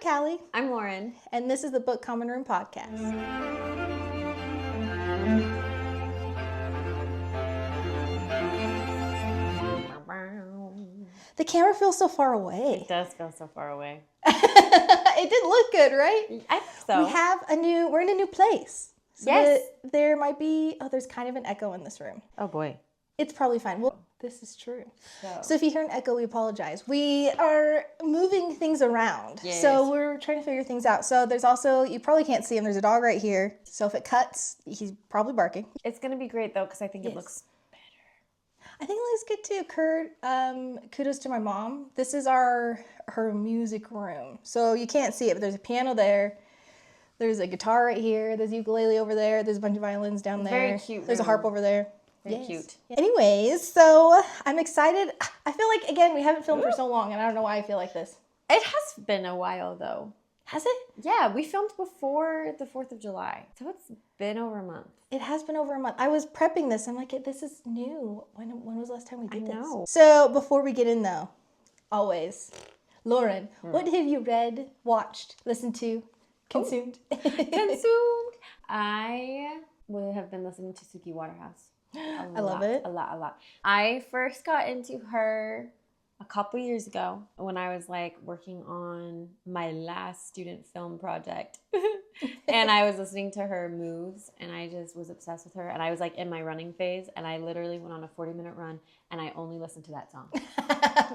Callie. I'm Lauren. And this is the Book Common Room Podcast. The camera feels so far away. It does feel so far away. It did look good, right? I think so. We're in a new place. So yes. There might be, there's kind of an echo in this room. Oh boy. It's probably fine. Well, this is true. So if you hear an echo, we apologize. We are moving things around. Yes. So we're trying to figure things out. So there's also, you probably can't see him, there's a dog right here. So if it cuts, he's probably barking. It's going to be great though, because I think it looks better. I think it looks good too. Kurt, kudos to my mom. This is her music room. So you can't see it, but there's a piano there. There's a guitar right here. There's a ukulele over there. There's a bunch of violins down there. Very cute. There's a harp over there. Very cute. Anyways, so I'm excited. I feel like, again, we haven't filmed for so long, and I don't know why I feel like this. It has been a while, though. Has it? Yeah, we filmed before the 4th of July. So it's been over a month. It has been over a month. I was prepping this. I'm like, this is new. When was the last time we did this? I know. So before we get in, though, always, Lauren, what have you read, watched, listened to, consumed? Consumed. I would have been listening to Suki Waterhouse. I love it. A lot. I first got into her a couple years ago when I was like working on my last student film project. And I was listening to her moves and I just was obsessed with her. And I was like in my running phase and I literally went on a 40-minute run and I only listened to that song.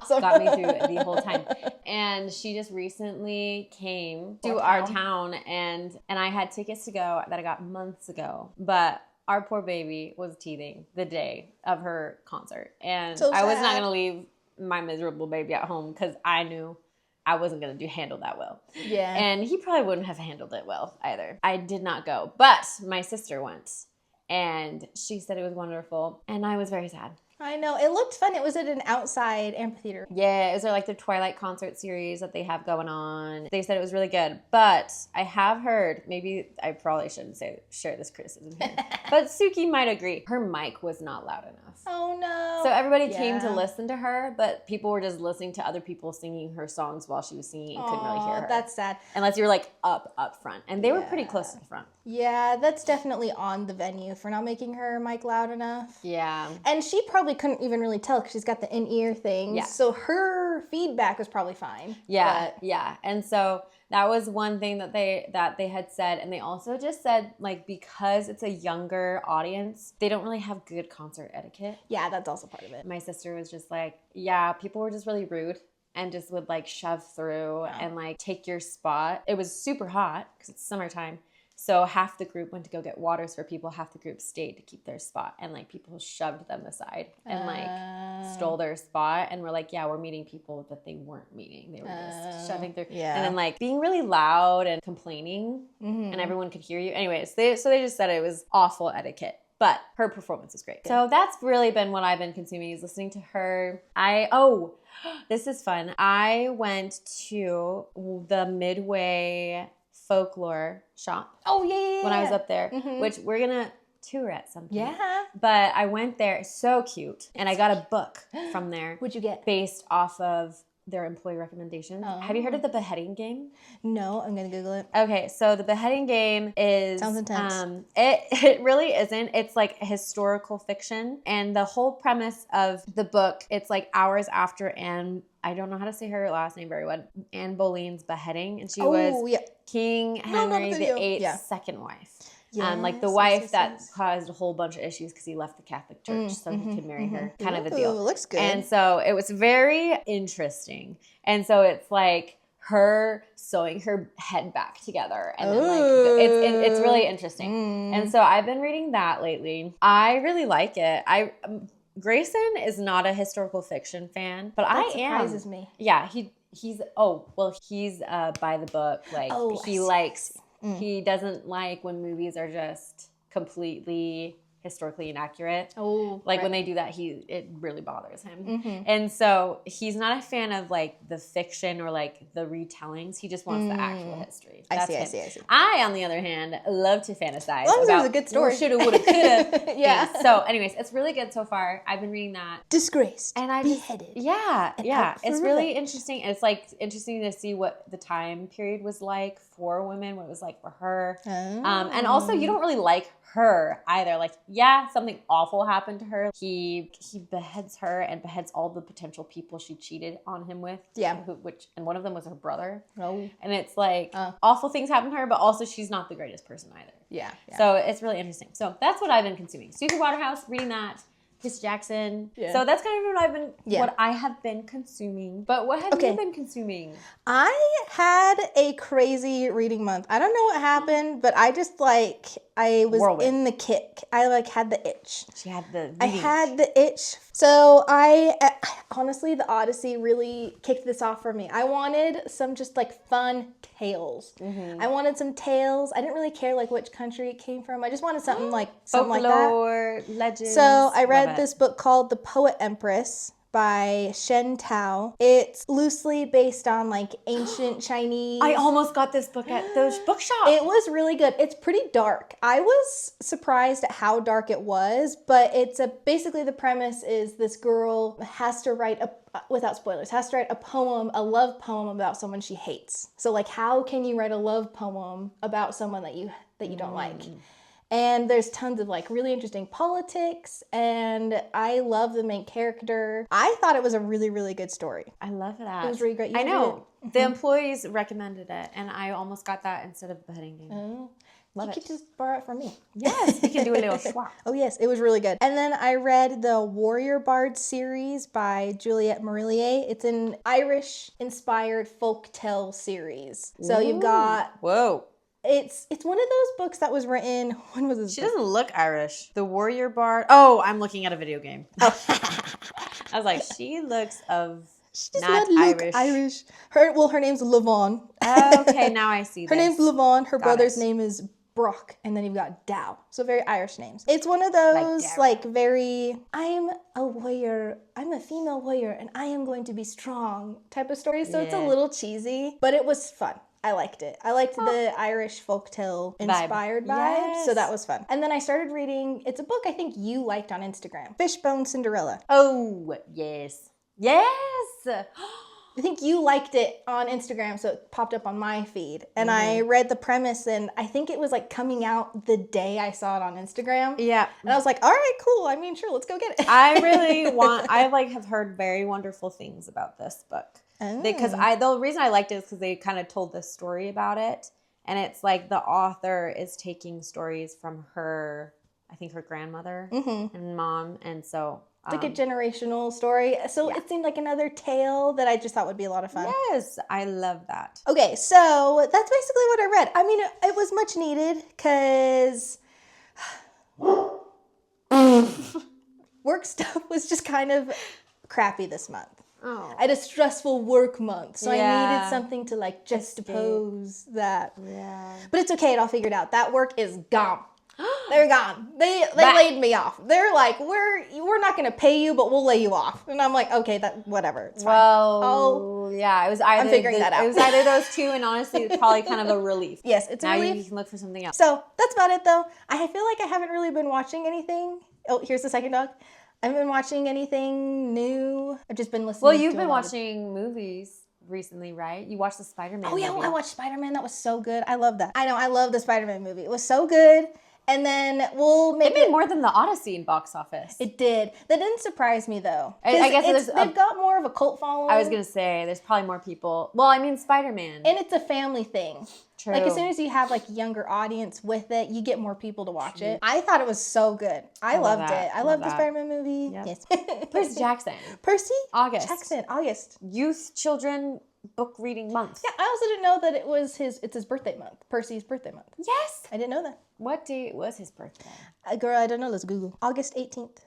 Got me through the whole time. And she just recently came to our town and I had tickets to go that I got months ago. But our poor baby was teething the day of her concert. And I was not going to leave my miserable baby at home because I knew I wasn't going to handle that well. Yeah. And he probably wouldn't have handled it well either. I did not go. But my sister went. And she said it was wonderful. And I was very sad. I know. It looked fun. It was at an outside amphitheater. Yeah, it was like their Twilight concert series that they have going on. They said it was really good. But I have heard, maybe I probably shouldn't share this criticism here, but Suki might agree. Her mic was not loud enough. Oh, no. So everybody came to listen to her, but people were just listening to other people singing her songs while she was singing and couldn't really hear her. That's sad. Unless you were like up front. And they were pretty close to the front. Yeah, that's definitely on the venue for not making her mic loud enough. Yeah. And she probably couldn't even really tell because she's got the in-ear thing. Yeah. So her feedback was probably fine. Yeah, yeah. And so that was one thing that they had said. And they also just said, like, because it's a younger audience, they don't really have good concert etiquette. Yeah, that's also part of it. My sister was just like, yeah, people were just really rude and just would like shove through and like take your spot. It was super hot because it's summertime. So half the group went to go get waters for people. Half the group stayed to keep their spot. And like people shoved them aside and like stole their spot. And we're like, yeah, we're meeting people that they weren't meeting. They were just shoving through. Yeah. And then like being really loud and complaining and everyone could hear you. Anyways, they just said it was awful etiquette. But her performance was great. So that's really been what I've been consuming is listening to her. This is fun. I went to the Midway folklore shop. Oh, yeah. When I was up there, which we're going to tour at some point. Yeah. But I went there. So cute. And I got a book from there. What'd you get? Based off of their employee recommendations. Oh. Have you heard of the beheading game? No, I'm going to Google it. Okay, so the beheading game is... Sounds intense. It really isn't. It's like historical fiction. And the whole premise of the book, it's like hours after I don't know how to say her last name very well, Anne Boleyn's beheading. And she was King Henry VIII's second wife. Yes, like the wife that caused a whole bunch of issues because he left the Catholic Church so he could marry her, kind of a deal. Looks good. And so it was very interesting. And so it's like her sewing her head back together, and then like it's really interesting. And so I've been reading that lately. I really like it. Grayson is not a historical fiction fan, but I am. That surprises me. Yeah, he's by the book. Like he likes. He doesn't like when movies are just completely historically inaccurate. Oh, like when right. they do that, it really bothers him. And so he's not a fan of like the fiction or like the retellings. He just wants the actual history. I That's see. him. I, on the other hand, love to fantasize. As long as there's about a good story. Shoulda, woulda, coulda. Yeah. things. So, anyways, it's really good so far. I've been reading that. Disgraced, And I beheaded. Yeah. out for It's really revenge. interesting. It's like interesting to see what the time period was like for women, what it was like for her. And also, you don't really like her either. Like, yeah, something awful happened to her. He beheads her and beheads all the potential people she cheated on him with. Yeah. And one of them was her brother. Oh. And it's like awful things happen to her, but also she's not the greatest person either. Yeah. So it's really interesting. So that's what I've been consuming. Susan Waterhouse, reading that. Percy Jackson. Yeah. So that's kind of what I have been consuming. But what have you been consuming? I had a crazy reading month. I don't know what happened, but I just I was Whirlwind. in the kick. I had the itch. She had the I had the itch. So honestly, the Odyssey really kicked this off for me. I wanted some just like fun tales. I wanted some tales. I didn't really care like which country it came from. I just wanted something like that. Folklore, legends. So I read Love it. this book called The Poet Empress by Shen Tao. It's loosely based on like ancient Chinese. I almost got this book at the bookshop. It was really good. It's pretty dark. I was surprised at how dark it was, but basically the premise is this girl has to write without spoilers, has to write a love poem about someone she hates. So like, how can you write a love poem about someone that you don't like? And there's tons of like really interesting politics, and I love the main character. I thought it was a really, really good story. I love that. It was really great. I know. The employees recommended it, and I almost got that instead of beheading game. Oh, Love you it. could just borrow it from me. Yes, we can do a little swap. Oh yes, it was really good. And then I read the Warrior Bard series by Juliette Marillier. It's an Irish-inspired folktale series. So you've got... Whoa. It's one of those books that was written... When was this? She doesn't look Irish. The Warrior Bard. Oh, I'm looking at a video game. I was like, she looks She does not look Irish. Her name's Lavon. Okay, now I see Her this. name's Lavon. Her brother's it. name is Brock, and then you've got Dow. So very Irish names. It's one of those very, I'm a warrior, I'm a female warrior, and I am going to be strong type of story. So it's a little cheesy, but it was fun. I liked it. I liked the Irish folktale inspired vibe, so that was fun. And then I started reading, it's a book I think you liked on Instagram, Fishbone Cinderella. Oh, yes. Yes! I think you liked it on Instagram, so it popped up on my feed. And I read the premise, and I think it was like coming out the day I saw it on Instagram. Yeah. And I was like, all right, cool. I mean, sure, let's go get it. I have heard very wonderful things about this book. Because the reason I liked it is because they kind of told this story about it. And it's like the author is taking stories from her, I think her grandmother and mom. And so... It's like a generational story. So it seemed like another tale that I just thought would be a lot of fun. Yes, I love that. Okay, so that's basically what I read. I mean, it was much needed because work stuff was just kind of crappy this month. Oh. I had a stressful work month, so I needed something to like juxtapose that. Yeah. But it's okay, it all figured out. That work is gone. They're gone. They laid me off. They're like, we're not gonna pay you, but we'll lay you off. And I'm like, okay, whatever. It's fine. Well, yeah, it was either I'm figuring that out. It was either those two, and honestly, it's probably kind of a relief. Yes, it's a relief. Now you can look for something else. So that's about it, though. I feel like I haven't really been watching anything. Oh, here's the second dog. I haven't been watching anything new. I've just been listening. Well, you've been watching movies recently, right? You watched the Spider-Man movie. I watched Spider-Man. That was so good. I love that. I know. I love the Spider-Man movie. It was so good. And then it made more than the Odyssey in box office. It did. That didn't surprise me though. I guess they've got more of a cult following. I was gonna say there's probably more people. Well, I mean Spider-Man, and it's a family thing. True. Like as soon as you have like younger audience with it, you get more people to watch it. I thought it was so good. I loved it. I loved the Spider-Man movie. Yep. Yes. Percy Jackson. Percy Jackson. August. Youth children book reading month. Yeah, I also didn't know that it's his birthday month. Percy's birthday month. Yes. I didn't know that. What date was his birthday? Girl, I don't know. Let's Google. August 18th.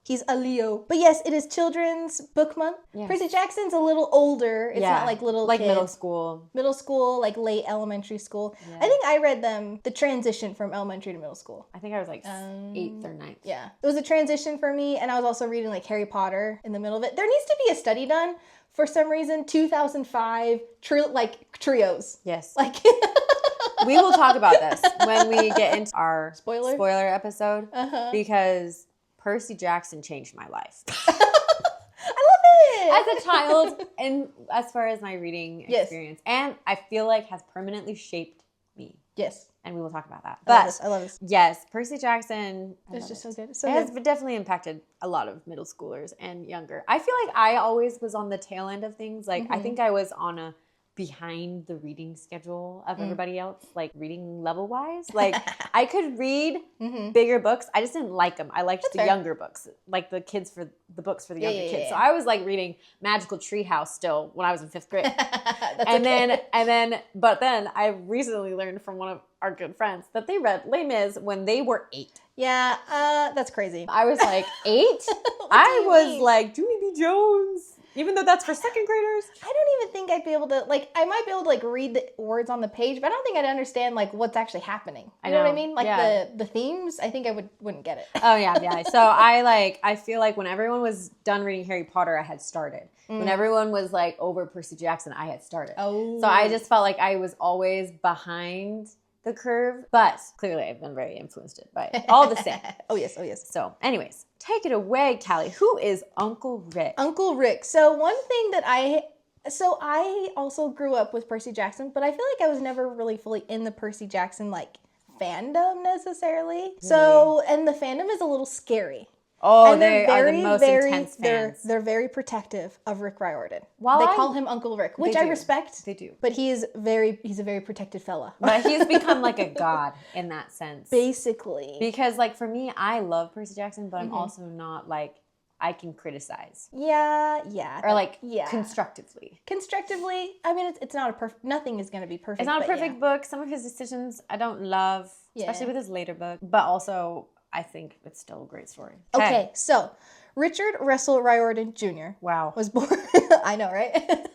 He's a Leo. But yes, it is Children's Book Month. Yes. Percy Jackson's a little older. It's not like little like kids. middle school. Middle school, like late elementary school. Yeah. I think I read them, the transition from elementary to middle school. I think I was like 8th or 9th. Yeah. It was a transition for me, and I was also reading like Harry Potter in the middle of it. There needs to be a study done. For some reason, 2005, trios. Yes. Like... We will talk about this when we get into our spoiler episode, because Percy Jackson changed my life. I love it! As a child, and as far as my reading experience. And I feel like has permanently shaped me. Yes. And we will talk about that. I love this. Yes, Percy Jackson. It's just so good. It has definitely impacted a lot of middle schoolers and younger. I feel like I always was on the tail end of things. Like, I think I was on a behind the reading schedule of everybody else, like reading level wise. Like I could read bigger books. I just didn't like them. I liked the younger books, like the books for the younger kids. So I was like reading Magical Treehouse still when I was in 5th grade. But then I recently learned from one of our good friends that they read Les Mis when they were 8. Yeah, that's crazy. I was like 8. I was like Julie B. Jones. Even though that's for 2nd graders? I don't even think I'd be able to, like, I might be able to, like, read the words on the page, but I don't think I'd understand, like, what's actually happening. You know what I mean? Like, the themes, I think I wouldn't get it. Oh, yeah. So I feel like when everyone was done reading Harry Potter, I had started. When everyone was, like, over Percy Jackson, I had started. Oh. So I just felt like I was always behind the curve, but clearly I've been very influenced by it. All the same. Oh, yes. So, anyways, take it away, Callie. Who is Uncle Rick? Uncle Rick. So one thing that I also grew up with Percy Jackson, but I feel like I was never really fully in the Percy Jackson, like, fandom necessarily. So, and the fandom is a little scary. Oh, and they are the most intense fans. They're very protective of Rick Riordan. They call him Uncle Rick, which I respect. They do. But he's a very protected fella. But he's become like a god in that sense. Basically. Because like for me, I love Percy Jackson, but I'm also not like, I can criticize. Yeah. Or like constructively. Constructively, I mean, it's not a perfect, nothing is going to be perfect. It's not a perfect book. Some of his decisions I don't love, especially with his later book. But also, I think it's still a great story. Okay, so Richard Russell Riordan Jr. was born, I know, right?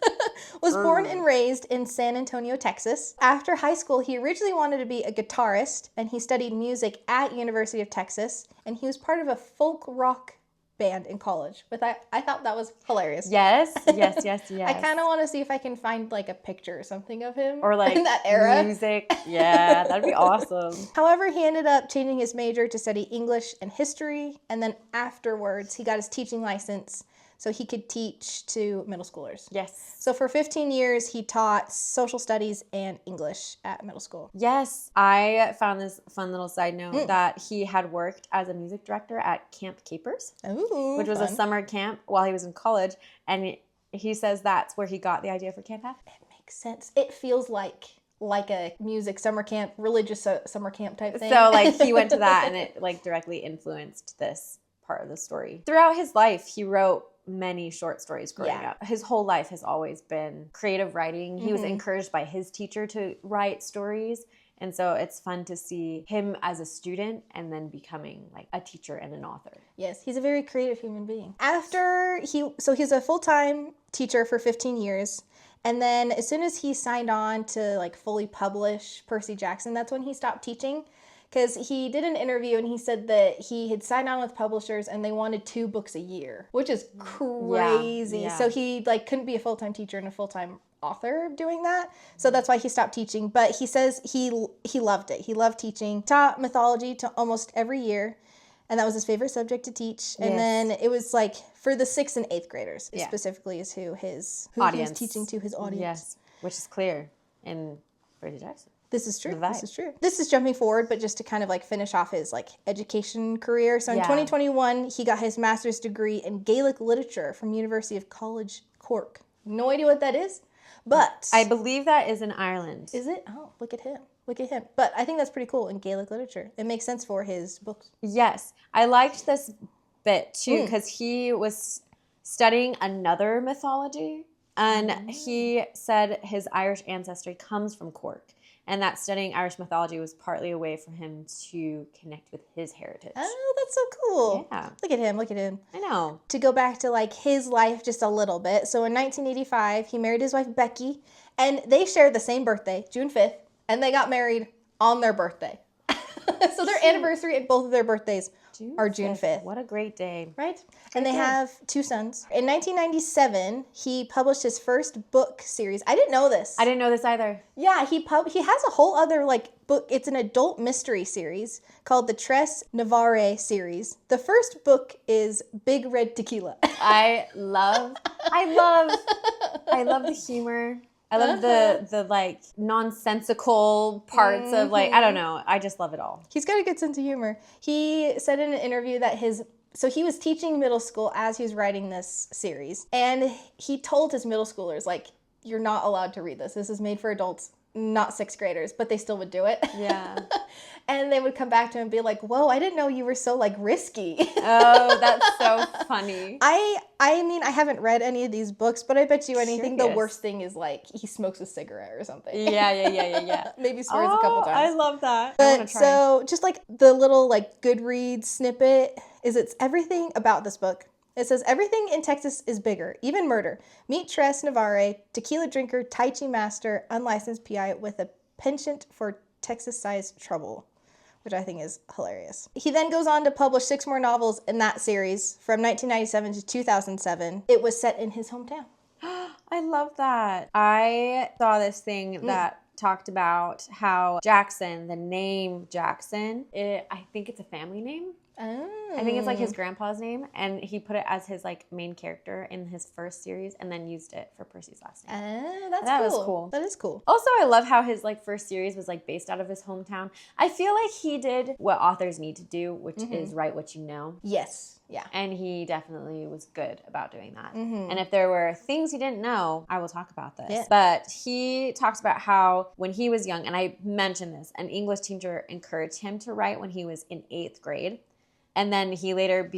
was born and raised in San Antonio, Texas. After high school, he originally wanted to be a guitarist, and he studied music at University of Texas, and he was part of a folk rock band in college. But I thought that was hilarious. Yes. I kind of want to see if I can find like a picture or something of him or like in that era. Music. Yeah, that'd be awesome. However, he ended up changing his major to study English and history, and then afterwards he got his teaching license so he could teach to middle schoolers. Yes. So for 15 years, he taught social studies and English at middle school. Yes. I found this fun little side note that he had worked as a music director at Camp Capers, which was a summer camp while he was in college. And he says that's where he got the idea for Camp Half. It makes sense. It feels like a music summer camp, religious summer camp type thing. So like he went to that and it like directly influenced this part of the story. Throughout his life, he wrote many short stories growing up. His whole life has always been creative writing. He was encouraged by his teacher to write stories. And so it's fun to see him as a student and then becoming like a teacher and an author. Yes, he's a very creative human being. He's a full-time teacher for 15 years. And then as soon as he signed on to like fully publish Percy Jackson, that's when he stopped teaching. Because he did an interview and he said that he had signed on with publishers and they wanted 2 books a year, which is crazy. Yeah. So he like couldn't be a full-time teacher and a full-time author doing that. So that's why he stopped teaching. But he says he loved it. He loved teaching. Taught mythology to almost every year. And that was his favorite subject to teach. And then it was like for the 6th and 8th graders specifically is who he was teaching to, his audience. Yes, which is clear in Percy Jackson. This is true. This is jumping forward, but just to kind of like finish off his like education career. So in 2021, he got his master's degree in Gaelic literature from University of College Cork. No idea what that is, but I believe that is in Ireland. Is it? Oh, look at him. But I think that's pretty cool in Gaelic literature. It makes sense for his books. Yes. I liked this bit too because he was studying another mythology And he said his Irish ancestry comes from Cork, and that studying Irish mythology was partly a way for him to connect with his heritage. Oh, that's so cool. Yeah. Look at him, look at him. I know. To go back to like his life just a little bit. So in 1985, he married his wife Becky, and they shared the same birthday, June 5th, and they got married on their birthday. So their anniversary and both of their birthdays are June 5th. What a great day. Right? And they have 2 sons. In 1997, he published his first book series. I didn't know this. I didn't know this either. Yeah, he has a whole other like book. It's an adult mystery series called the Tres Navarre series. The first book is Big Red Tequila. I love the humor. I love the like nonsensical parts of like, I don't know. I just love it all. He's got a good sense of humor. He said in an interview that he was teaching middle school as he was writing this series. And he told his middle schoolers, like, you're not allowed to read this. This is made for adults, not 6th graders, but they still would do it. Yeah. And they would come back to him and be like, whoa, I didn't know you were so like risky. Oh, that's so funny. I mean, I haven't read any of these books, but I bet you anything, the Curious. worst thing is like he smokes a cigarette or something. Yeah. Maybe swears a couple times. I love that. I wanna But try. so just like the little like Goodreads snippet it's everything about this book. It says everything in Texas is bigger, even murder. Meet Tres Navarre, tequila drinker, Tai Chi master, unlicensed PI with a penchant for Texas-sized trouble, which I think is hilarious. He then goes on to publish 6 more novels in that series from 1997 to 2007. It was set in his hometown. I love that. I saw this thing that talked about how Jackson, the name Jackson, I think it's a family name. Oh. I think it's like his grandpa's name, and he put it as his like main character in his first series, and then used it for Percy's last name. Oh, that's That cool. was cool. That is cool. Also, I love how his like first series was like based out of his hometown. I feel like he did what authors need to do, which is write what you know. Yes. Yeah. And he definitely was good about doing that. And if there were things he didn't know, I will talk about this. Yeah. But he talks about how when he was young, and I mentioned this, an English teacher encouraged him to write when he was in 8th grade. And then he later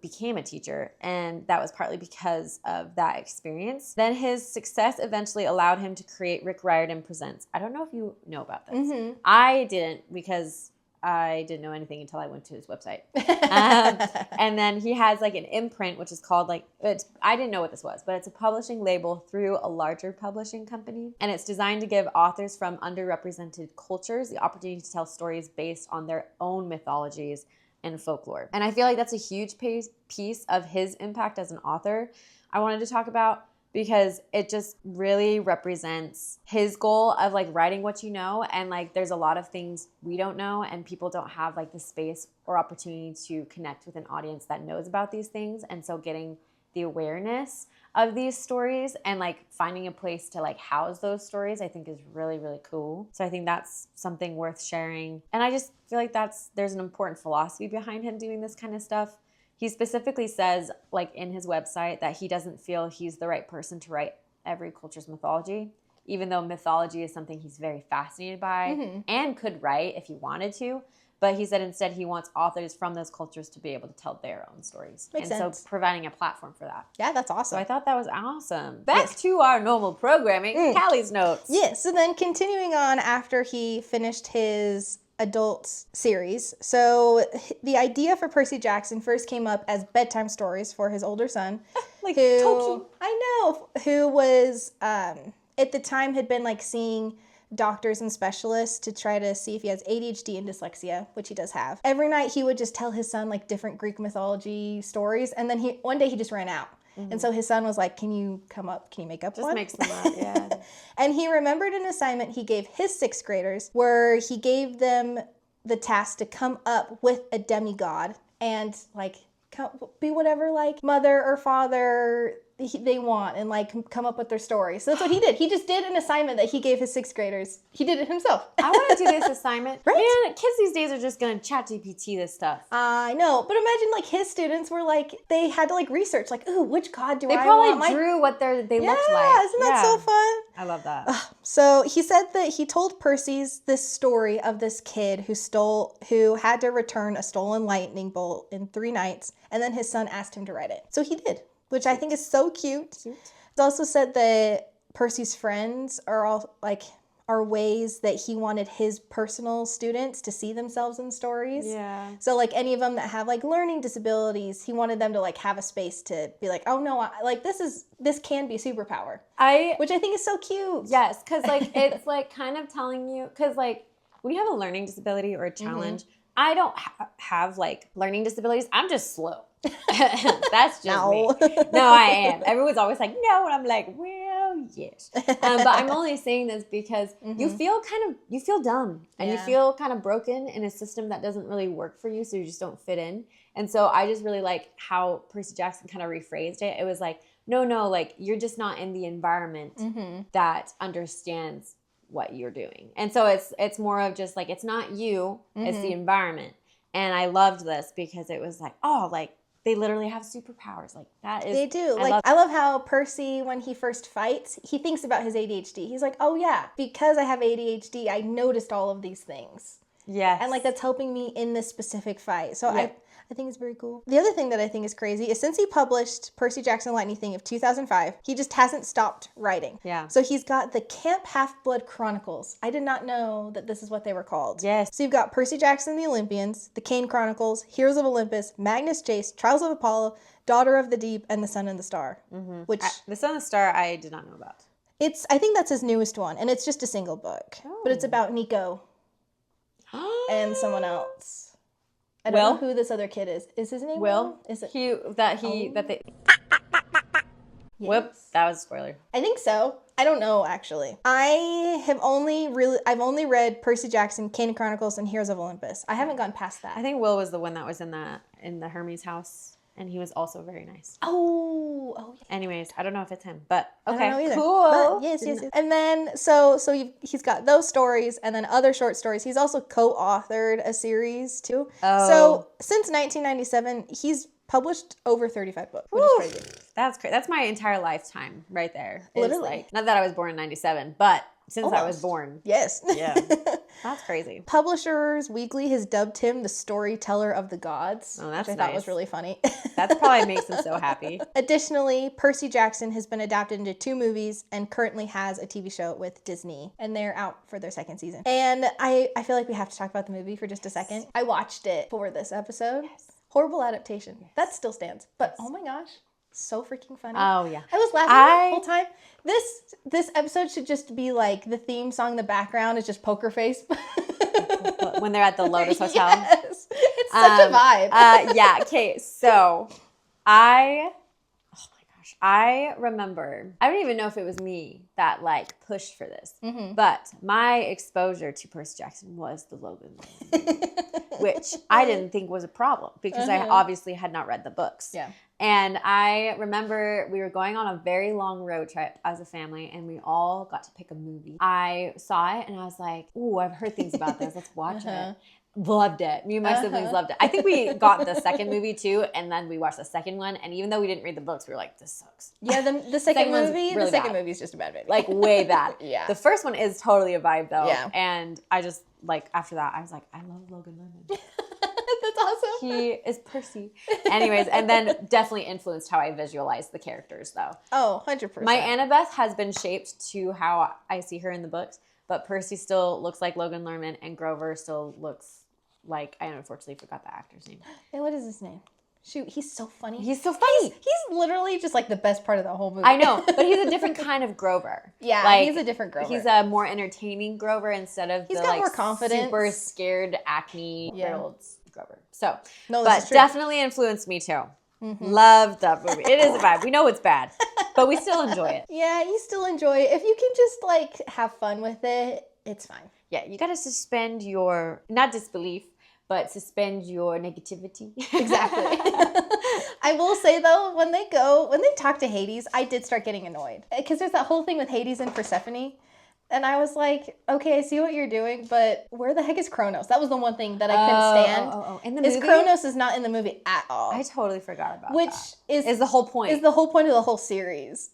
became a teacher, and that was partly because of that experience. Then his success eventually allowed him to create Rick Riordan Presents. I don't know if you know about this. I didn't, because I didn't know anything until I went to his website. And then he has like an imprint, which is called like, I didn't know what this was, but it's a publishing label through a larger publishing company. And it's designed to give authors from underrepresented cultures the opportunity to tell stories based on their own mythologies and folklore. And I feel like that's a huge piece of his impact as an author I wanted to talk about, because it just really represents his goal of like writing what you know. And like there's a lot of things we don't know, and people don't have like the space or opportunity to connect with an audience that knows about these things. And so getting the awareness of these stories and like finding a place to like house those stories, I think is really, really cool. So I think that's something worth sharing. And I just feel like there's an important philosophy behind him doing this kind of stuff. He specifically says like in his website that he doesn't feel he's the right person to write every culture's mythology, even though mythology is something he's very fascinated by and could write if he wanted to. But he said instead he wants authors from those cultures to be able to tell their own stories. Makes sense. So providing a platform for that. Yeah, that's So awesome. I thought that was awesome. Back to our normal programming, Callie's notes. Yeah, so then continuing on after he finished his adult series. So the idea for Percy Jackson first came up as bedtime stories for his older son. Like who, Tolkien. I know, who was, at the time had been like seeing doctors and specialists to try to see if he has ADHD and dyslexia, which he does have. Every night he would just tell his son like different Greek mythology stories, and then one day he just ran out. And so his son was like, can you make up Just one? makes them up, yeah. And he remembered an assignment he gave his 6th graders where he gave them the task to come up with a demigod and like be whatever like mother or father they want and like come up with their story. So that's what he did. He just did an assignment that he gave his 6th graders. He did it himself. I want to do this assignment. Right? Man, kids these days are just going to chat GPT this stuff. I know, but imagine like his students were like, they had to like research like, ooh, which god do They I probably want? My... drew what they looked like. Yeah, isn't that so fun? I love that. So he said that he told Percy's this story of this kid who had to return a stolen lightning bolt in 3 nights, and then his son asked him to write it. So he did, which I think is so cute. It's also said that Percy's friends are all are ways that he wanted his personal students to see themselves in stories. Yeah. So like any of them that have like learning disabilities, he wanted them to like have a space to be like, oh no, this can be a superpower. Which I think is so cute. Yes, because like it's like kind of telling you, because like when you have a learning disability or a challenge, I don't have like learning disabilities. I'm just slow. That's just me. No, I am. Everyone's always like, no, and I'm like, well, yes. But I'm only saying this because you feel dumb and you feel kind of broken in a system that doesn't really work for you, so you just don't fit in. And so I just really like how Percy Jackson kind of rephrased it. It was like, no, like you're just not in the environment that understands what you're doing. And so it's more of just like, it's not you, it's the environment. And I loved this because it was like, oh, like they literally have superpowers. Like that is. They do. I love how Percy, when he first fights, he thinks about his ADHD. He's like, oh yeah, because I have ADHD, I noticed all of these things. Yes. And like that's helping me in this specific fight. So I think it's very cool. The other thing that I think is crazy is since he published Percy Jackson Lightning Thief of 2005, he just hasn't stopped writing. Yeah. So he's got the Camp Half-Blood Chronicles. I did not know that this is what they were called. Yes. So you've got Percy Jackson and the Olympians, the Kane Chronicles, Heroes of Olympus, Magnus Chase, Trials of Apollo, Daughter of the Deep, and The Sun and the Star. Which The Sun and the Star I did not know about. I think that's his newest one, and it's just a single book. Oh. But it's about Nico and someone else. I don't know who this other kid is. Is his name Will? Is it that they Yes. Whoop, that was a spoiler. I think so. I don't know actually. I've only read Percy Jackson, Kane Chronicles, and Heroes of Olympus. I haven't gone past that. I think Will was the one that was in the Hermes house, and he was also very nice. Oh yeah. Anyways, I don't know if it's him, but okay, I don't know either. cool. But yes. And then so he's got those stories and then other short stories. He's also co-authored a series too. Oh. So since 1997, he's published over 35 books, which is crazy. That's crazy. That's my entire lifetime right there. Literally. Like, not that I was born in 97, but since I was born. Yes. Yeah. That's crazy. Publishers Weekly has dubbed him the storyteller of the gods, which I thought was really funny. That probably makes him so happy. Additionally, Percy Jackson has been adapted into 2 movies and currently has a TV show with Disney, and they're out for their 2nd season. And I feel like we have to talk about the movie for just a second. I watched it for this episode. Yes. Horrible adaptation. Yes. That still stands. But oh my gosh, so freaking funny. Oh yeah. I was laughing the whole time. This episode should just be like the theme song in the background is just Poker Face. When they're at the Lotus Hotel. Yes. It's such a vibe. Yeah. Okay. So I remember, I don't even know if it was me that like pushed for this, but my exposure to Percy Jackson was the Logan movie, which I didn't think was a problem because I obviously had not read the books. Yeah. And I remember we were going on a very long road trip as a family and we all got to pick a movie. I saw it and I was like, ooh, I've heard things about this. Let's watch it. Loved it. Me and my siblings loved it. I think we got the second movie too, and then we watched the second one. And even though we didn't read the books, we were like, "This sucks." Yeah, the second movie. Really the second movie is just a bad movie. Like way bad. Yeah. The first one is totally a vibe though. Yeah. And I just like after that, I was like, I love Logan Lerman. That's awesome. He is Percy. Anyways, and then definitely influenced how I visualize the characters though. Oh, 100%. My Annabeth has been shaped to how I see her in the books, but Percy still looks like Logan Lerman, and Grover still looks like, I unfortunately forgot the actor's name. Hey, what is his name? Shoot, he's so funny. He's so funny. He's literally just like the best part of the whole movie. I know, but he's a different kind of Grover. Yeah, like, he's a different Grover. He's a more entertaining Grover instead of he's the got like more confidence. super scared acne-riddled Grover. So, no, but definitely influenced me too. Love that movie. It is a vibe. We know it's bad, but we still enjoy it. Yeah, you still enjoy it. If you can just like have fun with it, it's fine. Yeah, you got to suspend your, not disbelief, but suspend your negativity. Exactly. I will say though, when they talk to Hades, I did start getting annoyed. Because there's that whole thing with Hades and Persephone. And I was like, okay, I see what you're doing, but where the heck is Kronos? That was the one thing that I couldn't stand. In the movie? Kronos is not in the movie at all. I totally forgot about Which that. is the whole point. Is the whole point of the whole series.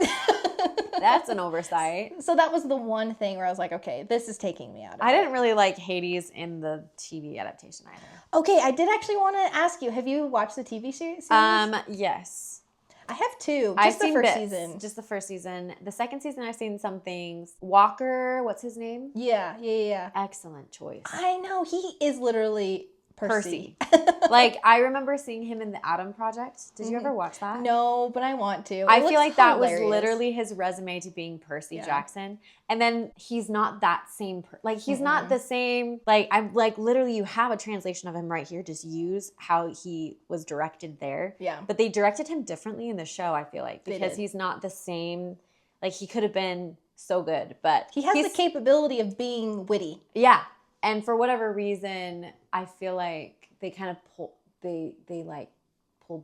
That's an oversight. So that was the one thing where I was like, okay, this is taking me out of it. I didn't really like Hades in the TV adaptation either. Okay, I did actually want to ask you, have you watched the TV series? Yes. I have two. I've Just the seen first bits, season. just the first season. The second season, I've seen some things. Walker, what's his name? Yeah. Excellent choice. I know. He is literally Percy. Like, I remember seeing him in the Adam Project. Did you ever watch that? No, but I want to. I feel like that was hilarious. literally his resume to being Percy Jackson. And then he's not that same, he's not the same, I'm like, literally you have a translation of him right here. Just use how he was directed there. Yeah. But they directed him differently in the show, I feel like, They because did. he's not the same, like he could have been so good, but He has the capability of being witty. Yeah. And for whatever reason, I feel like they kind of pulled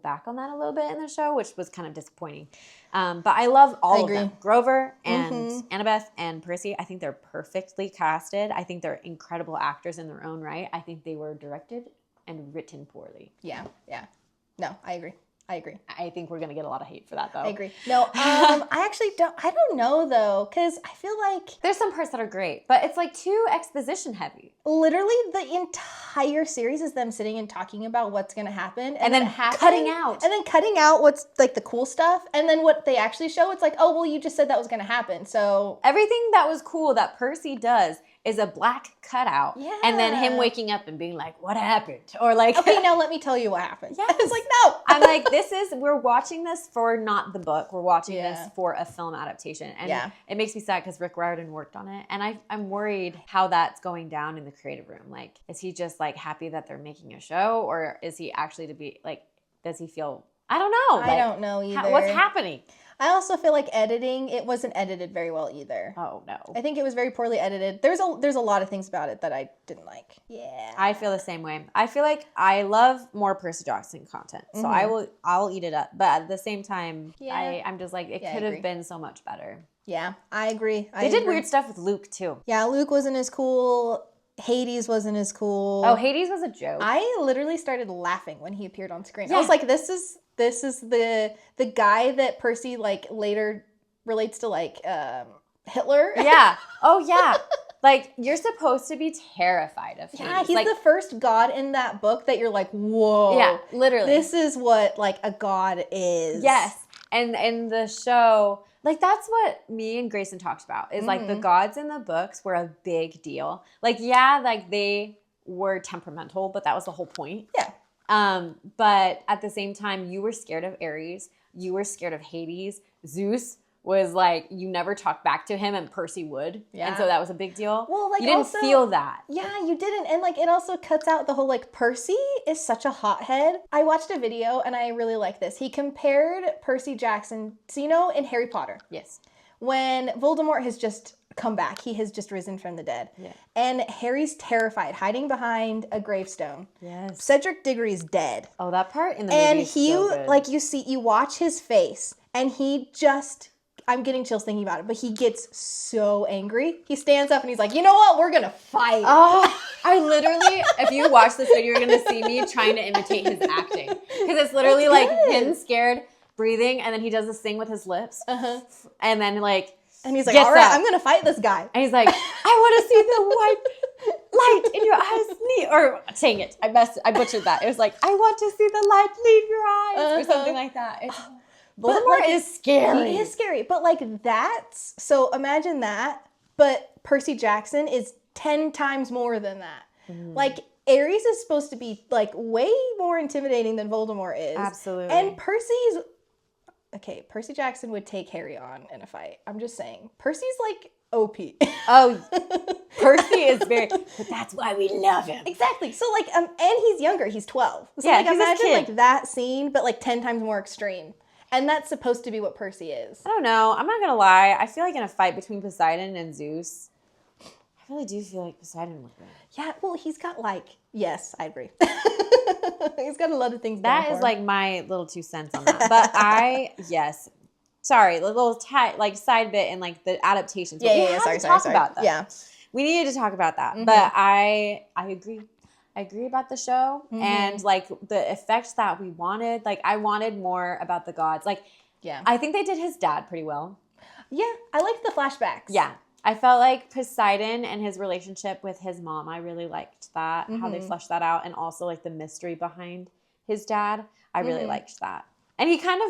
back on that a little bit in the show, which was kind of disappointing. But I love all of them. Grover and Annabeth and Percy. I think they're perfectly casted. I think they're incredible actors in their own right. I think they were directed and written poorly. Yeah. No, I agree. I think we're going to get a lot of hate for that, though. I agree. No, I don't know, though, because I feel like there's some parts that are great, but it's like too exposition heavy. Literally, the entire series is them sitting and talking about what's going to happen. And then cutting out. And then cutting out what's, like, the cool stuff. And then what they actually show, it's like, oh, well, you just said that was going to happen, so. Everything that was cool that Percy does is a black cutout. Yeah. And then him waking up and being like, what happened? Or like, okay, now let me tell you what happened. Yeah. It's like, no. I'm like, we're watching this for not the book. We're watching this for a film adaptation. And it makes me sad because Rick Riordan worked on it. And I'm worried how that's going down in the creative room. Like, is he just like happy that they're making a show? Or is he actually to be like, does he feel, I don't know. I don't know either. What's happening? I also feel like it wasn't edited very well either. Oh, no. I think it was very poorly edited. There's a lot of things about it that I didn't like. Yeah. I feel the same way. I feel like I love more Percy Jackson content. So I'll eat it up. But at the same time, I'm just like, it could have been so much better. Yeah, I agree. They did weird stuff with Luke, too. Yeah, Luke wasn't as cool. Hades wasn't as cool. Oh, Hades was a joke. I literally started laughing when he appeared on screen. I was like, this is the guy that Percy like later relates to like Hitler. Yeah. Oh yeah. Like you're supposed to be terrified of him. Yeah, he's like, the first god in that book that you're like, whoa. Yeah, literally. This is what like a god is. Yes. And in the show, like that's what me and Grayson talked about is like the gods in the books were a big deal. Like, yeah, like they were temperamental, but that was the whole point. Yeah. But at the same time, you were scared of Ares. You were scared of Hades. Zeus was like, you never talked back to him and Percy would. Yeah. And so that was a big deal. Well, like you didn't feel that. Yeah, you didn't. And like, it also cuts out the whole like, Percy is such a hothead. I watched a video and I really like this. He compared Percy Jackson, so you know, in Harry Potter. Yes. When Voldemort has just come back, he has just risen from the dead. Yeah. And Harry's terrified, hiding behind a gravestone. Yes. Cedric Diggory's dead. Oh, that part in the movie is so good. Like you watch his face and he just, I'm getting chills thinking about it, but he gets so angry. He stands up and he's like, you know what? We're going to fight. Oh, I literally, if you watch this video, you're going to see me trying to imitate his acting. Because it's literally like him scared, breathing, and then he does this thing with his lips. And then like, and he's like, all right, I'm going to fight this guy. And he's like, I want to see the white light in your eyes. Or, dang it, I butchered that. It was like, I want to see the light leave your eyes. Or something like that. Voldemort is scary. He is scary. But like so imagine that. But Percy Jackson is 10 times more than that. Like Ares is supposed to be like way more intimidating than Voldemort is. Absolutely. And Percy Jackson would take Harry on in a fight. I'm just saying. Percy's like OP. Oh, Percy is very, but that's why we love him. Exactly. So like, and he's younger. He's 12. So yeah, like, imagine like that scene, but like 10 times more extreme. And that's supposed to be what Percy is. I don't know. I'm not going to lie. I feel like in a fight between Poseidon and Zeus, I really do feel like Poseidon would win. Yeah, well, he's got like, yes, I agree. He's got a lot of things that is like my little 2 cents on that. But yes. Sorry, the little side bit and like the adaptations. Yeah, sorry. About that. Yeah. We needed to talk about that. But I agree. I agree about the show and like the effects that we wanted. Like I wanted more about the gods. Like, yeah, I think they did his dad pretty well. Yeah, I liked the flashbacks. Yeah, I felt like Poseidon and his relationship with his mom. I really liked that, how they fleshed that out, and also like the mystery behind his dad. I really liked that. And they kind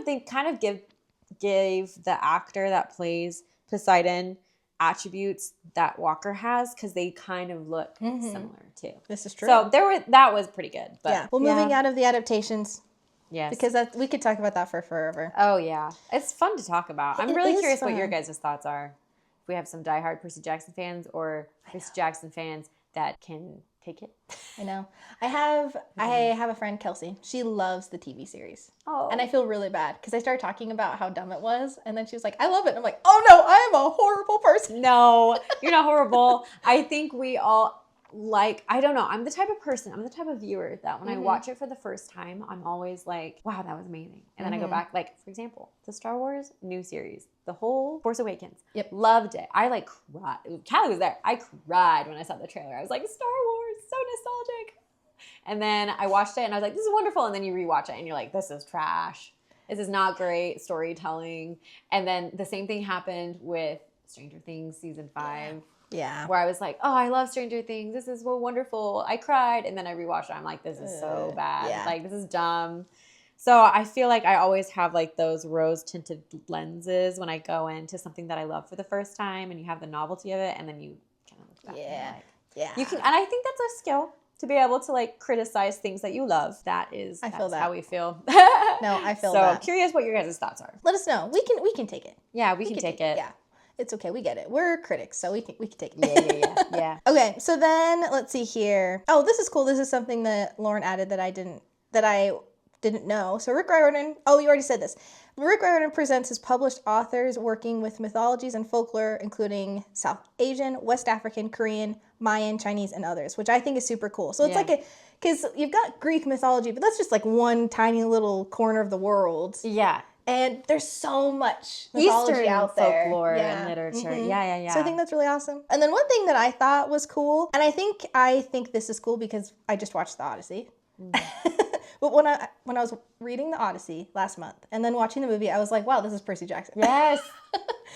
of gave the actor that plays Poseidon attributes that Walker has because they kind of look similar too. This is true. So that was pretty good. But yeah. Well, moving out of the adaptations. Yes. Because we could talk about that for forever. Oh, yeah. It's fun to talk about. I'm really curious fun. what your guys' thoughts are. If we have some diehard Percy Jackson fans or Percy Jackson fans that can take it. I know. I have a friend, Kelsey. She loves the TV series. Oh. And I feel really bad because I started talking about how dumb it was. And then she was like, I love it. And I'm like, oh no, I am a horrible person. No, you're not horrible. I think we all I don't know. I'm the type of viewer that when I watch it for the first time, I'm always like, wow, that was amazing. And then I go back, like, for example, the Star Wars new series, the whole Force Awakens. Yep. Loved it. I like cried. Callie was there. I cried when I saw the trailer. I was like, Star Wars, so nostalgic. And then I watched it and I was like, this is wonderful. And then you rewatch it and you're like, this is trash. This is not great storytelling. And then the same thing happened with Stranger Things season 5. Yeah. Where I was like, oh, I love Stranger Things. This is so wonderful. I cried. And then I rewatched it. I'm like, this is so bad. Yeah. Like, this is dumb. So I feel like I always have like those rose tinted lenses when I go into something that I love for the first time and you have the novelty of it. And then you kind of look back. Yeah. And Yeah. you can, and I think that's a skill to be able to like criticize things that you love. That's how we feel. No, I feel that. So curious what your guys' thoughts are. Let us know. We can take it. Yeah, we can take it. Yeah. It's okay. We get it. We're critics, so we can take it. Yeah. Okay, so then let's see here. Oh, this is cool. This is something that Lauren added that I didn't know. So Rick Riordan. Oh, you already said this. Rick Riordan presents his published authors working with mythologies and folklore, including South Asian, West African, Korean, Mayan, Chinese, and others, which I think is super cool. So it's because you've got Greek mythology, but that's just like one tiny little corner of the world. Yeah. And there's so much mythology Eastern out there. folklore and literature. Mm-hmm. Yeah. So I think that's really awesome. And then one thing that I thought was cool, and I think this is cool because I just watched the Odyssey. But when I was reading the Odyssey last month and then watching the movie, I was like, wow, this is Percy Jackson. Yes.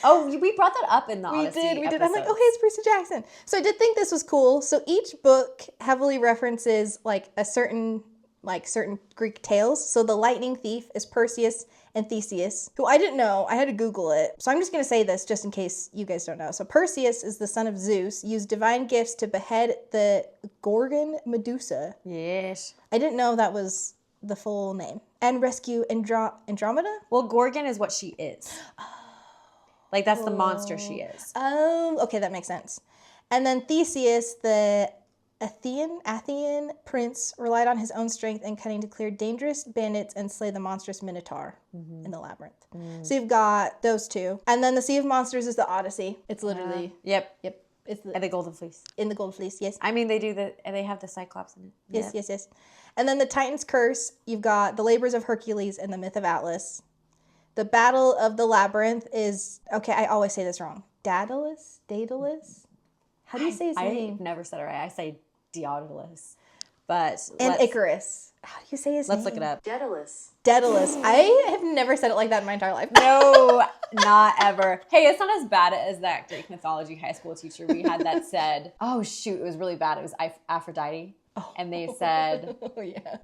Oh, we brought that up in the Odyssey We did. episodes. I'm like, oh, hey, it's Percy Jackson. So I did think this was cool. So each book heavily references like certain Greek tales. So the lightning thief is Perseus and Theseus, who I didn't know. I had to Google it. So I'm just going to say this just in case you guys don't know. So Perseus is the son of Zeus, used divine gifts to behead the Gorgon Medusa. Yes. I didn't know that was the full name. And rescue Andromeda? Well, Gorgon is what she is. Like, that's the monster she is. Oh, okay, that makes sense. And then Theseus, the Athenian prince, relied on his own strength and cunning to clear dangerous bandits and slay the monstrous Minotaur in the labyrinth. So you've got those two. And then the Sea of Monsters is the Odyssey. It's literally... Yep. It's And the Golden Fleece. in the Golden Fleece, yes. I mean, they have the Cyclops in it. Yes. And then the Titan's Curse, you've got the Labors of Hercules and the Myth of Atlas. The Battle of the Labyrinth is... Okay, I always say this wrong. Daedalus? How do you say his name? I've never said it right. I say Daedalus. But Icarus. How do you say his name? Let's look it up. Daedalus. I have never said it like that in my entire life. No, not ever. Hey, it's not as bad as that Greek mythology high school teacher we had that said, oh shoot, it was really bad. It was Aphrodite. Oh. And they said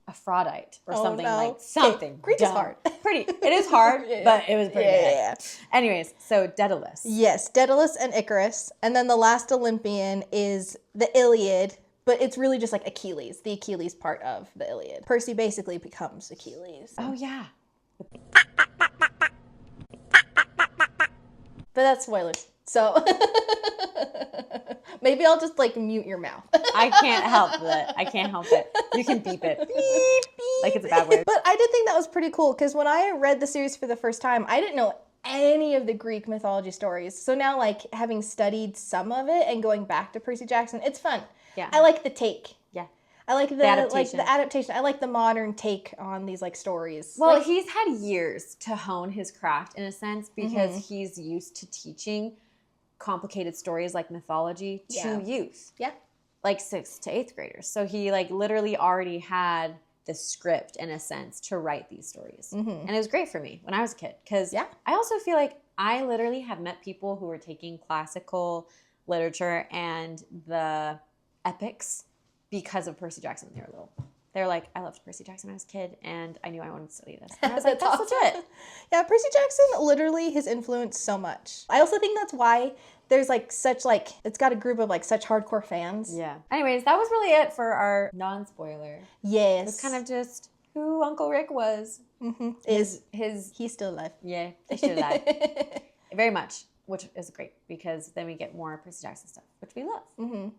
Aphrodite or something like something. Okay. Greek is hard. It is hard, but it was pretty good. Yeah. Anyways, so Daedalus. Yes, Daedalus and Icarus. And then the last Olympian is the Iliad, but it's really just like Achilles, the Achilles part of the Iliad. Percy basically becomes Achilles. Oh, yeah. But that's spoilers. So maybe I'll just like mute your mouth. I can't help it. You can beep it. Beep, beep. Like it's a bad word. But I did think that was pretty cool because when I read the series for the first time, I didn't know any of the Greek mythology stories. So now like having studied some of it and going back to Percy Jackson, it's fun. Yeah. I like the take. Yeah. I like the adaptation. I like the modern take on these like stories. Well, he's had years to hone his craft in a sense because he's used to teaching complicated stories like mythology to youth. Yeah. Like 6th to 8th graders. So he like literally already had the script in a sense to write these stories. And it was great for me when I was a kid because I also feel like I literally have met people who were taking classical literature and the epics because of Percy Jackson when they were little. They're like, I loved Percy Jackson when I was a kid, and I knew I wanted to study this. And I was like, that's awesome. legit. Yeah, Percy Jackson literally has influenced so much. I also think that's why there's like such like, it's got a group of like such hardcore fans. Yeah. Anyways, that was really it for our non-spoiler. Yes. It's kind of just who Uncle Rick was. Mm-hmm. His He's still alive. Yeah, he's still alive. Very much, which is great because then we get more Percy Jackson stuff, which we love. Mm-hmm.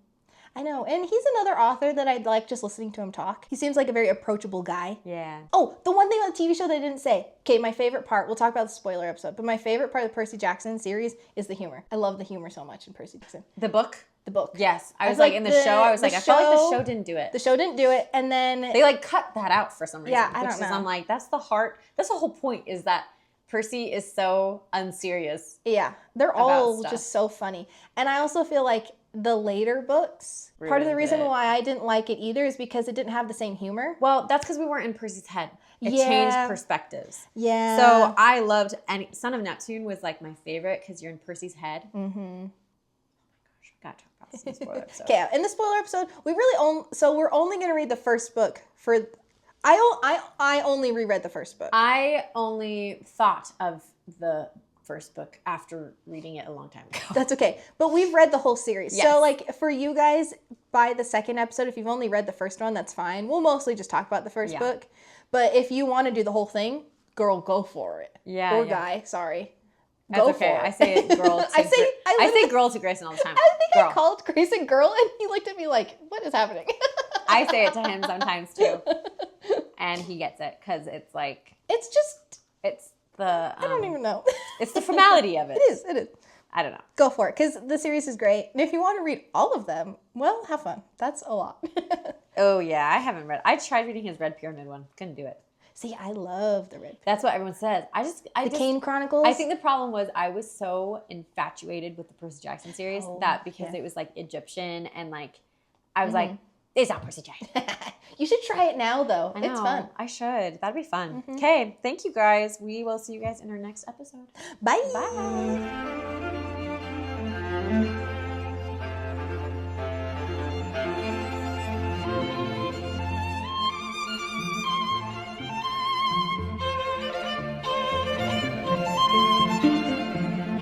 I know. And he's another author that I'd like just listening to him talk. He seems like a very approachable guy. Yeah. Oh, the one thing on the TV show that I didn't say. Okay, my favorite part, we'll talk about the spoiler episode, but my favorite part of the Percy Jackson series is the humor. I love the humor so much in Percy Jackson. The book? The book. Yes. I was like in the show, I was like, I felt like the show didn't do it. The show didn't do it, and then... They like cut that out for some reason. Yeah, I don't know. I'm like, that's the heart, that's the whole point is that Percy is so unserious. Yeah, they're all just so funny. And I also feel like the later books, part of the reason why I didn't like it either is because it didn't have the same humor. Well, that's because we weren't in Percy's head. It changed perspectives. Yeah. So I loved, and Son of Neptune was like my favorite because you're in Percy's head. Mm-hmm. Oh my gosh, we gotta talk about this in the spoiler episode. Okay, in the spoiler episode, we really so we're only gonna read the first book for. I only reread the first book. I only thought of the first book after reading it a long time ago. That's okay. But we've read the whole series. Yes. So, like, for you guys, by the second episode, if you've only read the first one, that's fine. We'll mostly just talk about the first book. But if you want to do the whole thing, girl, go for it. Yeah. Or guy, sorry. Go for it. I say it girl to I say girl to Grayson all the time. I think girl. I called Grayson girl, and he looked at me like, what is happening? I say it to him sometimes, too. And he gets it, because it's like... It's just... It's the... I don't even know. It's the formality of it. It is. I don't know. Go for it, because the series is great. And if you want to read all of them, well, have fun. That's a lot. Oh, yeah. I haven't read... I tried reading his Red Pyramid one. Couldn't do it. See, I love the Red. That's what everyone says. The Kane Chronicles? I think the problem was I was so infatuated with the Percy Jackson series that because it was like Egyptian and like... I was like... It's not Percy Jackson. You should try it now, though. I know. It's fun. I should. That'd be fun. Okay. Thank you, guys. We will see you guys in our next episode. Bye. Bye.